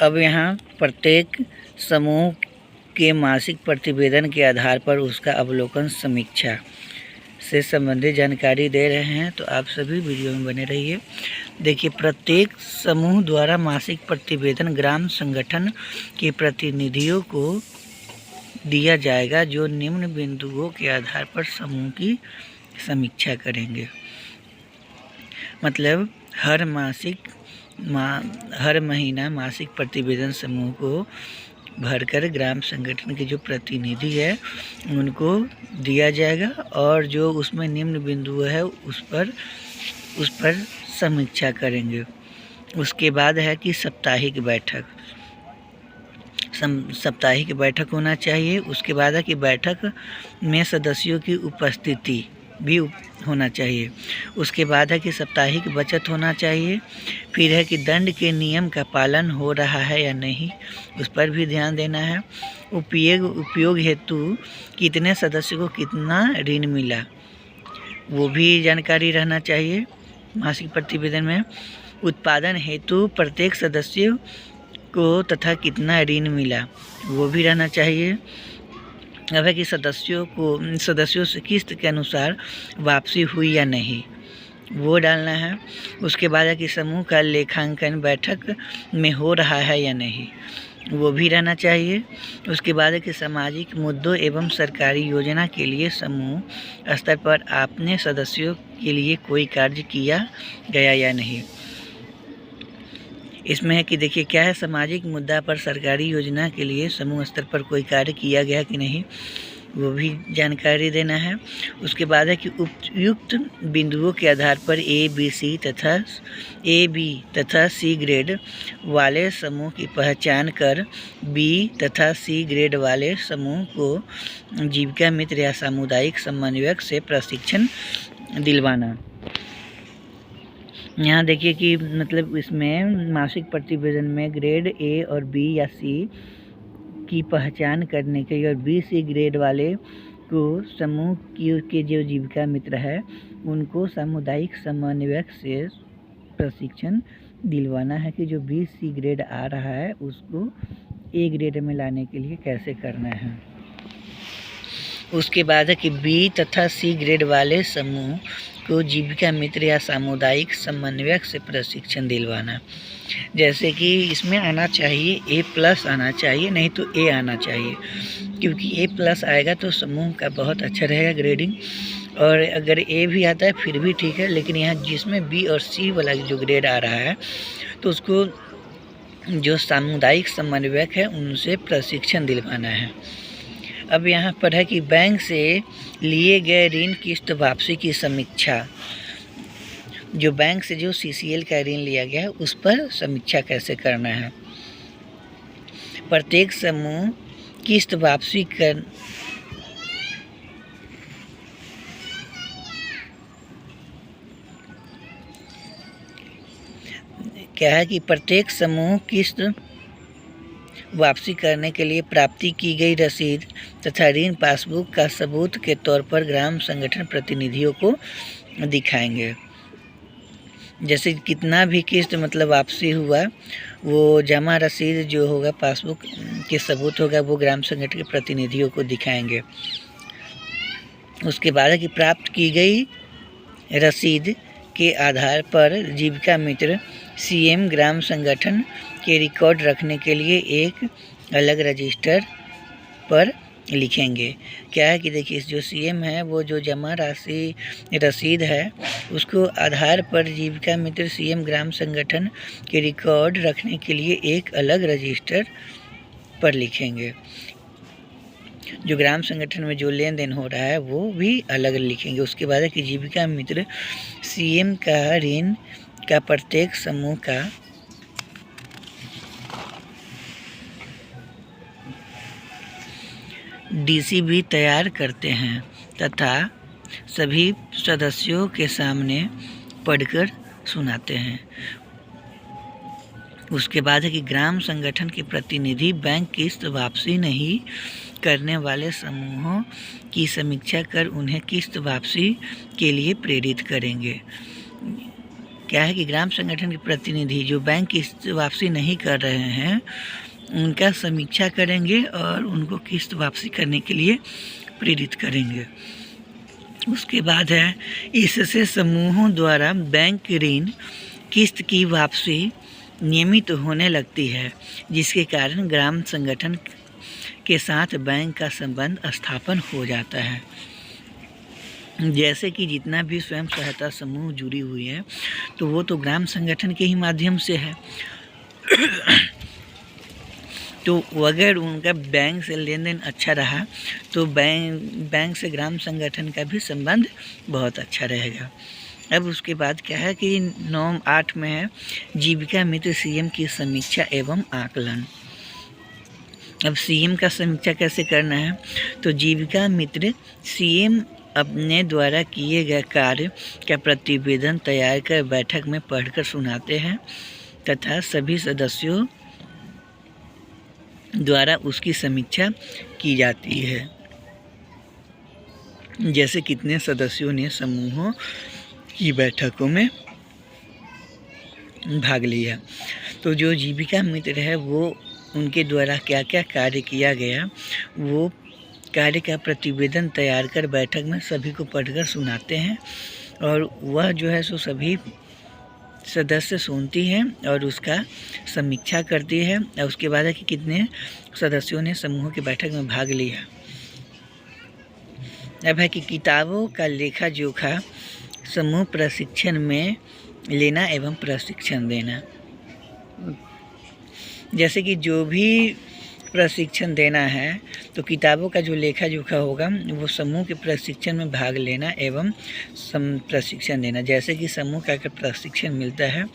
अब यहाँ प्रत्येक समूह के मासिक प्रतिवेदन के आधार पर उसका अवलोकन समीक्षा से संबंधित जानकारी दे रहे हैं, तो आप सभी वीडियो में बने रहिए। देखिए, प्रत्येक समूह द्वारा मासिक प्रतिवेदन ग्राम संगठन के प्रतिनिधियों को दिया जाएगा, जो निम्न बिंदुओं के आधार पर समूह की समीक्षा करेंगे। मतलब हर महीना मासिक प्रतिवेदन समूह को भरकर ग्राम संगठन के जो प्रतिनिधि है उनको दिया जाएगा, और जो उसमें निम्न बिंदु है उस पर समीक्षा करेंगे। उसके बाद है कि साप्ताहिक बैठक होना चाहिए। उसके बाद है कि बैठक में सदस्यों की उपस्थिति भी होना चाहिए। उसके बाद है कि साप्ताहिक बचत होना चाहिए। फिर है कि दंड के नियम का पालन हो रहा है या नहीं, उस पर भी ध्यान देना है। उपयोग हेतु कितने सदस्यों को कितना ऋण मिला, वो भी जानकारी रहना चाहिए मासिक प्रतिवेदन में। उत्पादन हेतु प्रत्येक सदस्य को तथा कितना ऋण मिला, वो भी रहना चाहिए। अब है कि सदस्यों से किस्त के अनुसार वापसी हुई या नहीं, वो डालना है। उसके बाद है कि समूह का लेखांकन बैठक में हो रहा है या नहीं, वो भी रहना चाहिए। उसके बाद है कि सामाजिक मुद्दों एवं सरकारी योजना के लिए समूह स्तर पर अपने सदस्यों के लिए कोई कार्य किया गया या नहीं। इसमें है कि देखिए क्या है, सामाजिक मुद्दा पर सरकारी योजना के लिए समूह स्तर पर कोई कार्य किया गया कि नहीं, वो भी जानकारी देना है। उसके बाद है कि उपयुक्त बिंदुओं के आधार पर ए बी तथा सी ग्रेड वाले समूह की पहचान कर बी तथा सी ग्रेड वाले समूह को जीविका मित्र या सामुदायिक समन्वयक से प्रशिक्षण दिलवाना। यहाँ देखिए कि मतलब इसमें मासिक प्रतिवेदन में ग्रेड ए और बी या सी की पहचान करने के लिए, और बी सी ग्रेड वाले को समूह के जो जीविका मित्र है उनको सामुदायिक समन्वयक से प्रशिक्षण दिलवाना है कि जो बी सी ग्रेड आ रहा है उसको ए ग्रेड में लाने के लिए कैसे करना है। उसके बाद है कि बी तथा सी ग्रेड वाले समूह को जीविका मित्र या सामुदायिक समन्वयक से प्रशिक्षण दिलवाना। जैसे कि इसमें आना चाहिए A+ आना चाहिए, नहीं तो A आना चाहिए, क्योंकि A+ आएगा तो समूह का बहुत अच्छा रहेगा ग्रेडिंग, और अगर A भी आता है फिर भी ठीक है। लेकिन यहाँ जिसमें B और C वाला जो ग्रेड आ रहा है तो उसको जो सामुदायिक समन्वयक है उनसे प्रशिक्षण दिलवाना है। अब यहाँ पर है कि बैंक से लिए गए ऋण किस्त वापसी की समीक्षा। जो बैंक से जो CCL का ऋण लिया गया है उस पर समीक्षा कैसे करना है। प्रत्येक समूह किस्त वापसी कर क्या है कि प्रत्येक समूह किस्त वापसी करने के लिए प्राप्ति की गई रसीद तथा ऋण पासबुक का सबूत के तौर पर ग्राम संगठन प्रतिनिधियों को दिखाएंगे। जैसे कितना भी किस्त मतलब वापसी हुआ, वो जमा रसीद जो होगा पासबुक के सबूत होगा वो ग्राम संगठन के प्रतिनिधियों को दिखाएंगे। उसके बाद है कि प्राप्त की गई रसीद के आधार पर जीविका मित्र CM ग्राम संगठन के रिकॉर्ड रखने के लिए एक अलग रजिस्टर पर लिखेंगे। क्या है कि देखिए जो CM है वो जो जमा राशि रसीद है उसको आधार पर जीविका मित्र CM ग्राम संगठन के रिकॉर्ड रखने के लिए एक अलग रजिस्टर पर लिखेंगे। जो ग्राम संगठन में जो लेन देन हो रहा है वो भी अलग लिखेंगे। उसके बाद है कि जीविका मित्र CM का ऋण का प्रत्येक समूह का DC भी तैयार करते हैं तथा सभी सदस्यों के सामने पढ़कर सुनाते हैं। उसके बाद है कि ग्राम संगठन के प्रतिनिधि बैंक किस्त वापसी नहीं करने वाले समूहों की समीक्षा कर उन्हें किस्त वापसी के लिए प्रेरित करेंगे। क्या है कि ग्राम संगठन के प्रतिनिधि जो बैंक किस्त वापसी नहीं कर रहे हैं उनका समीक्षा करेंगे और उनको किस्त वापसी करने के लिए प्रेरित करेंगे। उसके बाद है, इससे समूहों द्वारा बैंक ऋण किस्त की वापसी नियमित होने लगती है, जिसके कारण ग्राम संगठन के साथ बैंक का संबंध स्थापन हो जाता है। जैसे कि जितना भी स्वयं सहायता समूह जुड़ी हुई है तो वो तो ग्राम संगठन के ही माध्यम से है। तो अगर उनका बैंक से लेन देन अच्छा रहा तो बैंक से ग्राम संगठन का भी संबंध बहुत अच्छा रहेगा। अब उसके बाद क्या है कि 9-8 में है जीविका मित्र सीएम की समीक्षा एवं आकलन। अब सीएम का समीक्षा कैसे करना है, तो जीविका मित्र सीएम अपने द्वारा किए गए कार्य का प्रतिवेदन तैयार कर बैठक में पढ़कर सुनाते हैं तथा सभी सदस्यों द्वारा उसकी समीक्षा की जाती है। जैसे कितने सदस्यों ने समूहों की बैठकों में भाग लिया, तो जो जीविका मित्र है वो उनके द्वारा क्या क्या कार्य किया गया वो कार्य का प्रतिवेदन तैयार कर बैठक में सभी को पढ़कर सुनाते हैं और वह जो है सो सभी सदस्य सुनती हैं और उसका समीक्षा करती है। और उसके बाद है कि कितने सदस्यों ने समूह की बैठक में भाग लिया। अब है कि किताबों का लेखा जोखा समूह प्रशिक्षण में लेना एवं प्रशिक्षण देना। जैसे कि जो भी प्रशिक्षण देना है तो किताबों का जो लेखा जोखा होगा वो समूह के प्रशिक्षण में भाग लेना एवं प्रशिक्षण देना। जैसे कि समूह का अगर प्रशिक्षण मिलता है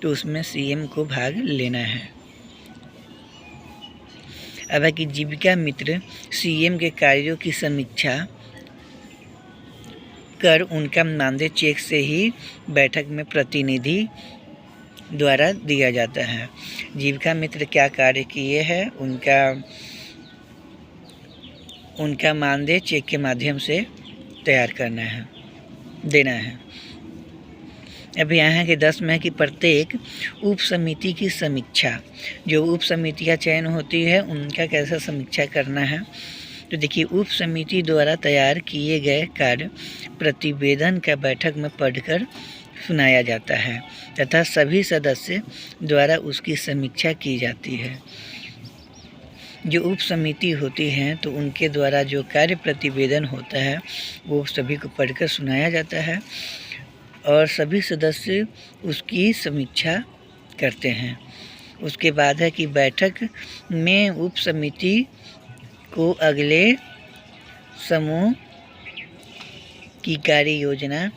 तो उसमें सीएम को भाग लेना है। अब है कि जीविका मित्र सीएम के कार्यों की समीक्षा कर उनका मानदेय चेक से ही बैठक में प्रतिनिधि द्वारा दिया जाता है। जीविका मित्र क्या कार्य किए हैं उनका मानदेय चेक के माध्यम से तैयार करना है, देना है। अब यहाँ के 10 में कि प्रत्येक उप समिति की समीक्षा, जो उप समितियाँ चयन होती है उनका कैसा समीक्षा करना है। तो देखिए, उप समिति द्वारा तैयार किए गए कार्य प्रतिवेदन का बैठक में पढ़कर सुनाया जाता है तथा सभी सदस्य द्वारा उसकी समीक्षा की जाती है। जो उप समिति होती हैं तो उनके द्वारा जो कार्य प्रतिवेदन होता है वो सभी को पढ़कर सुनाया जाता है और सभी सदस्य उसकी समीक्षा करते हैं। उसके बाद है कि बैठक में उप समिति को अगले समूह की कार्य योजना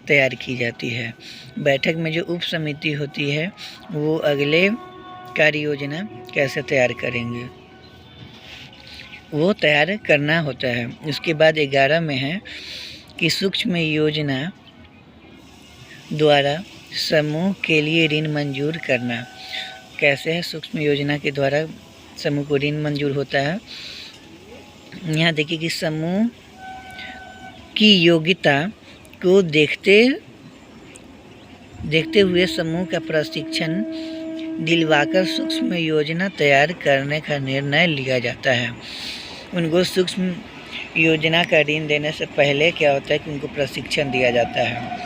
तैयार की जाती है। बैठक में जो उप समिति होती है वो अगले कार्य योजना कैसे तैयार करेंगे वो तैयार करना होता है। उसके बाद 11 में है कि सूक्ष्म योजना द्वारा समूह के लिए ऋण मंजूर करना। कैसे है सूक्ष्म योजना के द्वारा समूह को ऋण मंजूर होता है। यहाँ देखिए कि समूह की योग्यता को देखते हुए समूह का प्रशिक्षण दिलवाकर सूक्ष्म योजना तैयार करने का निर्णय लिया जाता है। उनको सूक्ष्म योजना का ऋण देने से पहले क्या होता है कि उनको प्रशिक्षण दिया जाता है।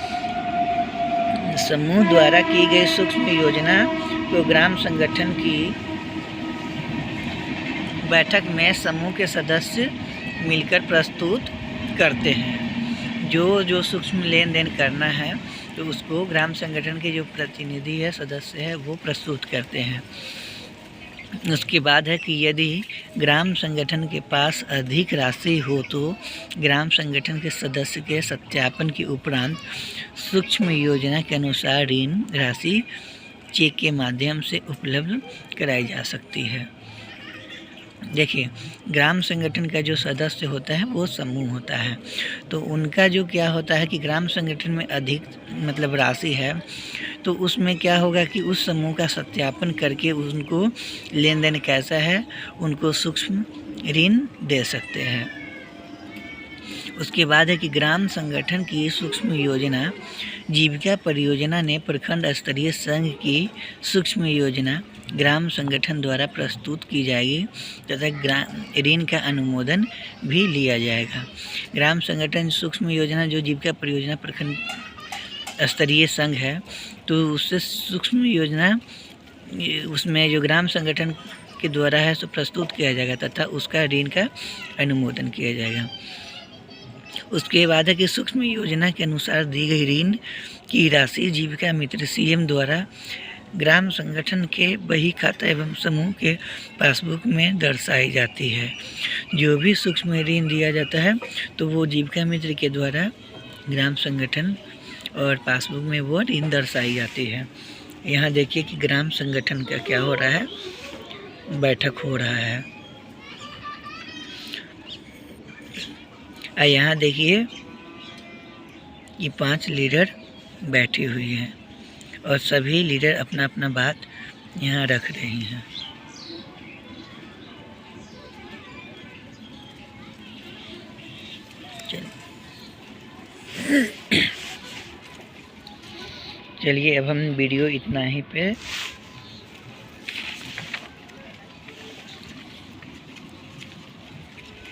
समूह द्वारा की गई सूक्ष्म योजना को ग्राम संगठन की बैठक में समूह के सदस्य मिलकर प्रस्तुत करते हैं। जो सूक्ष्म लेन देन करना है तो उसको ग्राम संगठन के जो प्रतिनिधि है, सदस्य है, वो प्रस्तुत करते हैं। उसके बाद है कि यदि ग्राम संगठन के पास अधिक राशि हो तो ग्राम संगठन के सदस्य के सत्यापन के उपरांत सूक्ष्म योजना के अनुसार ऋण राशि चेक के माध्यम से उपलब्ध कराई जा सकती है। देखिए, ग्राम संगठन का जो सदस्य होता है वो समूह होता है, तो उनका जो क्या होता है कि ग्राम संगठन में अधिक मतलब राशि है तो उसमें क्या होगा कि उस समूह का सत्यापन करके उनको लेन देन कैसा है उनको सूक्ष्म ऋण दे सकते हैं। उसके बाद है कि ग्राम संगठन की सूक्ष्म योजना जीविका परियोजना ने प्रखंड स्तरीय संघ की सूक्ष्म योजना ग्राम संगठन द्वारा प्रस्तुत की जाएगी तथा ऋण का अनुमोदन भी लिया जाएगा। ग्राम संगठन सूक्ष्म योजना जो जीविका परियोजना प्रखंड स्तरीय संघ है, तो उससे सूक्ष्म योजना उसमें जो ग्राम संगठन के द्वारा है सो प्रस्तुत किया जाएगा तथा उसका ऋण का अनुमोदन किया जाएगा। उसके बाद है कि सूक्ष्म योजना के अनुसार दी गई ऋण की राशि जीविका मित्र सीएम द्वारा ग्राम संगठन के बही खाता एवं समूह के पासबुक में दर्शाई जाती है। जो भी सूक्ष्म ऋण दिया जाता है तो वो जीविका मित्र के द्वारा ग्राम संगठन और पासबुक में वो ऋण दर्शाई जाती है। यहाँ देखिए कि ग्राम संगठन का क्या हो रहा है, बैठक हो रहा है। यहाँ देखिए ये 5 लीडर बैठी हुई हैं और सभी लीडर अपना अपना बात यहाँ रख रही हैं। चलिए अब हम वीडियो इतना ही पे